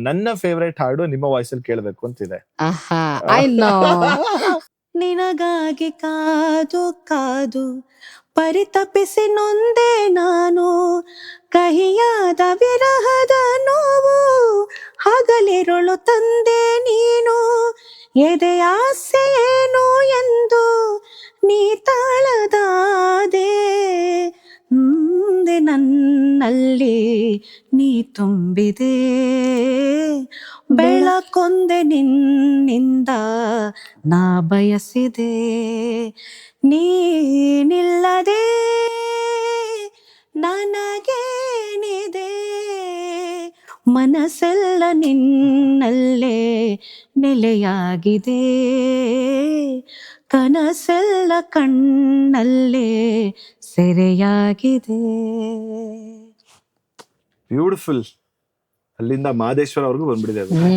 ನನ್ನ ಫೇವರೇಟ್ ಹಾಡು ನಿಮ್ಮ ವಾಯ್ಸ್ ಅಲ್ಲಿ ಕೇಳಬೇಕು ಅಂತಿದೆ. ಆಹಾ, ಐ ನೋ. ನಿನಗಾಗಿ ಕಾದು ಕಾದು ಪರಿತಪಿಸಿ ನೊಂದೆ ನಾನು, ಕಹಿಯಾದ ವಿರಹದ ನೋವು ಹಗಲಿರುಳು ತಂದೆ ನೀನು, ಎದೆಯಾಸೆ ಏನು ಎಂದು ನೀ ತಾಳದಾದೆ, ಮುಂದೆ ನನ್ನಲ್ಲಿ ನೀ ತುಂಬಿದೆ, ಬೆಳಕೊಂದೆ ನಿನ್ನಿಂದ ನಾ ಬಯಸಿದೆ, ನೀನಿಲ್ಲದೆ ನನಗೇನಿದೆ, ಮನಸ್ಸೆಲ್ಲ ನಿನ್ನಲ್ಲೇ ನೆಲೆಯಾಗಿದೆ, ಕನಸೆಲ್ಲ ಕಣ್ಣಲ್ಲೇ ಸೆರೆಯಾಗಿದೆ. ಬ್ಯೂಟಿಫುಲ್. ಅಲ್ಲಿಂದ ಮಹದೇಶ್ವರ ಅವ್ರಿಗೂ ಬಂದ್ಬಿಡಿದೆ ಅದು. ನೋಡಿ.